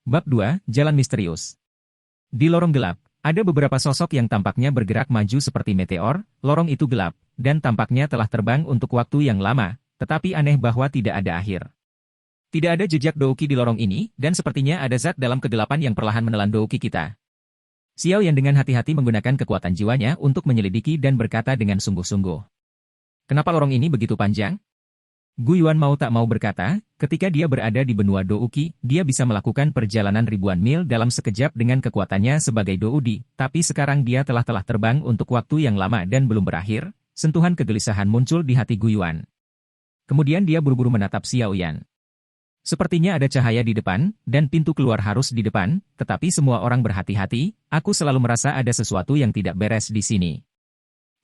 Bab 2, Jalan Misterius. Di lorong gelap, ada beberapa sosok yang tampaknya bergerak maju seperti meteor. Lorong itu gelap, dan tampaknya telah terbang untuk waktu yang lama, tetapi aneh bahwa tidak ada akhir. Tidak ada jejak Douki di lorong ini, dan sepertinya ada zat dalam kegelapan yang perlahan menelan Douki kita. Xiao Yan dengan hati-hati menggunakan kekuatan jiwanya untuk menyelidiki dan berkata dengan sungguh-sungguh. Kenapa lorong ini begitu panjang? Gu Yuan mau tak mau berkata, ketika dia berada di benua Douki, dia bisa melakukan perjalanan ribuan mil dalam sekejap dengan kekuatannya sebagai Doudi, tapi sekarang dia telah terbang untuk waktu yang lama dan belum berakhir. Sentuhan kegelisahan muncul di hati Gu Yuan. Kemudian dia buru-buru menatap Xiao Yan. Sepertinya ada cahaya di depan, dan pintu keluar harus di depan, tetapi semua orang berhati-hati, aku selalu merasa ada sesuatu yang tidak beres di sini.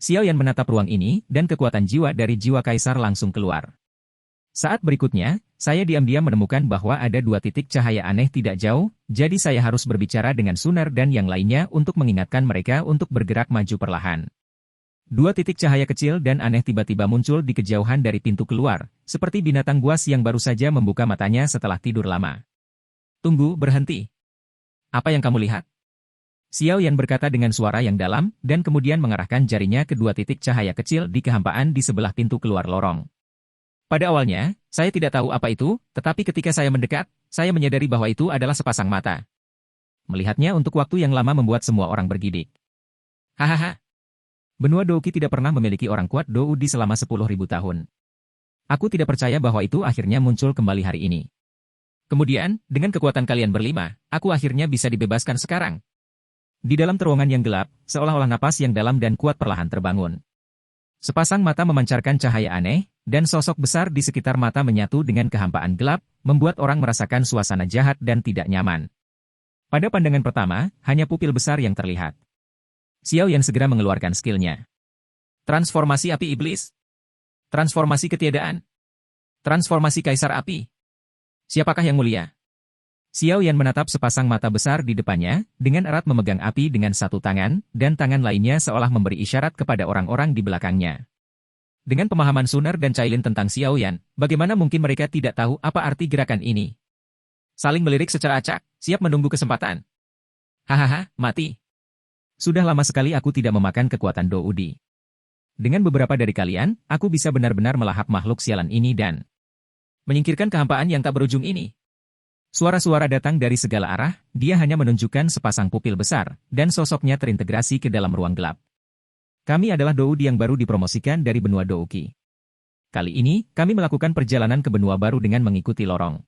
Xiao Yan menatap ruang ini, dan kekuatan jiwa dari jiwa kaisar langsung keluar. Saat berikutnya, saya diam-diam menemukan bahwa ada dua titik cahaya aneh tidak jauh, jadi saya harus berbicara dengan Suner dan yang lainnya untuk mengingatkan mereka untuk bergerak maju perlahan. Dua titik cahaya kecil dan aneh tiba-tiba muncul di kejauhan dari pintu keluar, seperti binatang buas yang baru saja membuka matanya setelah tidur lama. Tunggu, berhenti. Apa yang kamu lihat? Xiao Yan berkata dengan suara yang dalam, dan kemudian mengarahkan jarinya ke dua titik cahaya kecil di kehampaan di sebelah pintu keluar lorong. Pada awalnya, saya tidak tahu apa itu, tetapi ketika saya mendekat, saya menyadari bahwa itu adalah sepasang mata. Melihatnya untuk waktu yang lama membuat semua orang bergidik. Hahaha. Benua Douki tidak pernah memiliki orang kuat Doudi selama 10.000 tahun. Aku tidak percaya bahwa itu akhirnya muncul kembali hari ini. Kemudian, dengan kekuatan kalian berlima, aku akhirnya bisa dibebaskan sekarang. Di dalam terowongan yang gelap, seolah-olah napas yang dalam dan kuat perlahan terbangun. Sepasang mata memancarkan cahaya aneh, dan sosok besar di sekitar mata menyatu dengan kehampaan gelap, membuat orang merasakan suasana jahat dan tidak nyaman. Pada pandangan pertama, hanya pupil besar yang terlihat. Xiao Yan segera mengeluarkan skillnya. Transformasi api iblis. Transformasi ketiadaan. Transformasi kaisar api. Siapakah yang mulia? Xiao Yan menatap sepasang mata besar di depannya, dengan erat memegang api dengan satu tangan, dan tangan lainnya seolah memberi isyarat kepada orang-orang di belakangnya. Dengan pemahaman Suner dan Cailin tentang Xiao Yan, bagaimana mungkin mereka tidak tahu apa arti gerakan ini? Saling melirik secara acak, siap menunggu kesempatan. Hahaha, mati. Sudah lama sekali aku tidak memakan kekuatan Doudi. Dengan beberapa dari kalian, aku bisa benar-benar melahap makhluk sialan ini dan menyingkirkan kehampaan yang tak berujung ini. Suara-suara datang dari segala arah, dia hanya menunjukkan sepasang pupil besar, dan sosoknya terintegrasi ke dalam ruang gelap. Kami adalah Doudi yang baru dipromosikan dari benua Douki. Kali ini, kami melakukan perjalanan ke benua baru dengan mengikuti lorong.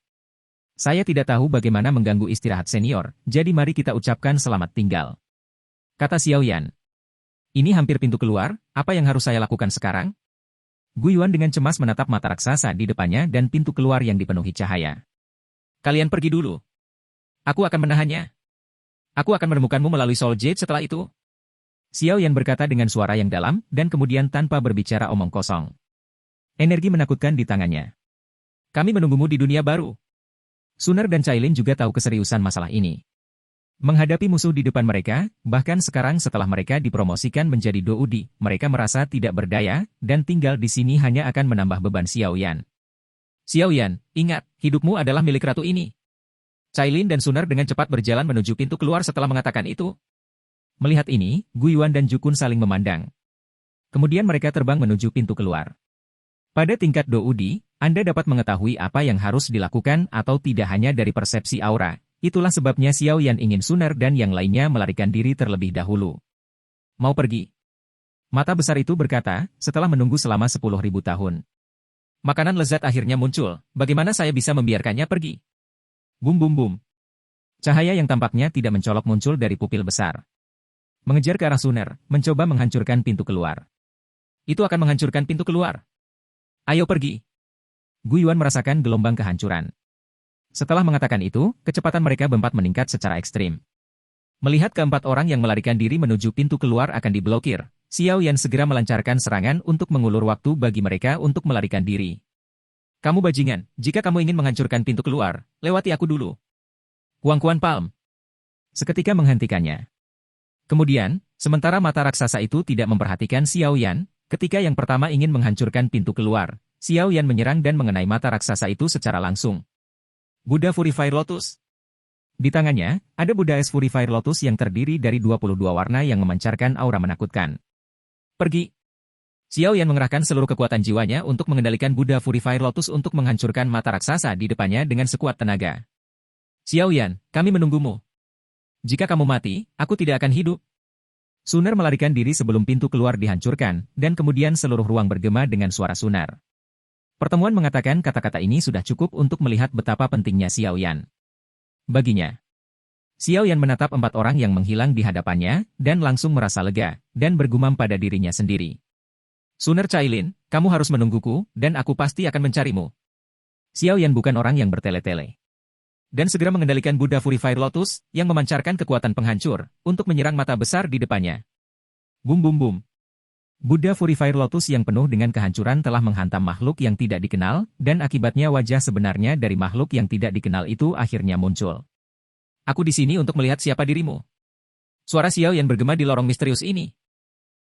Saya tidak tahu bagaimana mengganggu istirahat senior, jadi mari kita ucapkan selamat tinggal. Kata Xiao Yan. Ini hampir pintu keluar, apa yang harus saya lakukan sekarang? Gu Yuan dengan cemas menatap mata raksasa di depannya dan pintu keluar yang dipenuhi cahaya. Kalian pergi dulu. Aku akan menahannya. Aku akan menemukanmu melalui Soul Jade setelah itu. Xiao Yan berkata dengan suara yang dalam, dan kemudian tanpa berbicara omong kosong. Energi menakutkan di tangannya. Kami menunggumu di dunia baru. Suner dan Cailin juga tahu keseriusan masalah ini. Menghadapi musuh di depan mereka, bahkan sekarang setelah mereka dipromosikan menjadi Doudi, mereka merasa tidak berdaya, dan tinggal di sini hanya akan menambah beban Xiao Yan. Xiao Yan, ingat, hidupmu adalah milik ratu ini. Cailin dan Suner dengan cepat berjalan menuju pintu keluar setelah mengatakan itu. Melihat ini, Gu Yuan dan Jukun saling memandang. Kemudian mereka terbang menuju pintu keluar. Pada tingkat Doudi, Anda dapat mengetahui apa yang harus dilakukan atau tidak hanya dari persepsi aura. Itulah sebabnya Xiao Yan ingin Suner dan yang lainnya melarikan diri terlebih dahulu. Mau pergi? Mata besar itu berkata, setelah menunggu selama 10.000 tahun. Makanan lezat akhirnya muncul, bagaimana saya bisa membiarkannya pergi? Bum bum bum. Cahaya yang tampaknya tidak mencolok muncul dari pupil besar. Mengejar ke arah Suner, mencoba menghancurkan pintu keluar. Itu akan menghancurkan pintu keluar. Ayo pergi. Gu Yuan merasakan gelombang kehancuran. Setelah mengatakan itu, kecepatan mereka berempat meningkat secara ekstrim. Melihat keempat orang yang melarikan diri menuju pintu keluar akan diblokir, Xiao Yan segera melancarkan serangan untuk mengulur waktu bagi mereka untuk melarikan diri. Kamu bajingan, jika kamu ingin menghancurkan pintu keluar, lewati aku dulu. Kuang-kuan Palm. Seketika menghentikannya. Kemudian, sementara mata raksasa itu tidak memperhatikan Xiao Yan, ketika yang pertama ingin menghancurkan pintu keluar, Xiao Yan menyerang dan mengenai mata raksasa itu secara langsung. Buddha Fury Fire Lotus. Di tangannya, ada Buddha es Fury Fire Lotus yang terdiri dari 22 warna yang memancarkan aura menakutkan. Pergi! Xiao Yan mengerahkan seluruh kekuatan jiwanya untuk mengendalikan Buddha Fury Fire Lotus untuk menghancurkan mata raksasa di depannya dengan sekuat tenaga. Xiao Yan, kami menunggumu. Jika kamu mati, aku tidak akan hidup. Sunar melarikan diri sebelum pintu keluar dihancurkan, dan kemudian seluruh ruang bergema dengan suara Sunar. Pertemuan mengatakan kata-kata ini sudah cukup untuk melihat betapa pentingnya Xiao Yan. Baginya, Xiao Yan menatap 4 orang yang menghilang di hadapannya, dan langsung merasa lega, dan bergumam pada dirinya sendiri. Sunar Cailin, kamu harus menungguku, dan aku pasti akan mencarimu. Xiao Yan bukan orang yang bertele-tele. Dan segera mengendalikan Buddha Fury Fire Lotus, yang memancarkan kekuatan penghancur, untuk menyerang mata besar di depannya. Bum bum bum. Buddha Fury Fire Lotus yang penuh dengan kehancuran telah menghantam makhluk yang tidak dikenal, dan akibatnya wajah sebenarnya dari makhluk yang tidak dikenal itu akhirnya muncul. Aku di sini untuk melihat siapa dirimu. Suara Xiao Yan bergema di lorong misterius ini.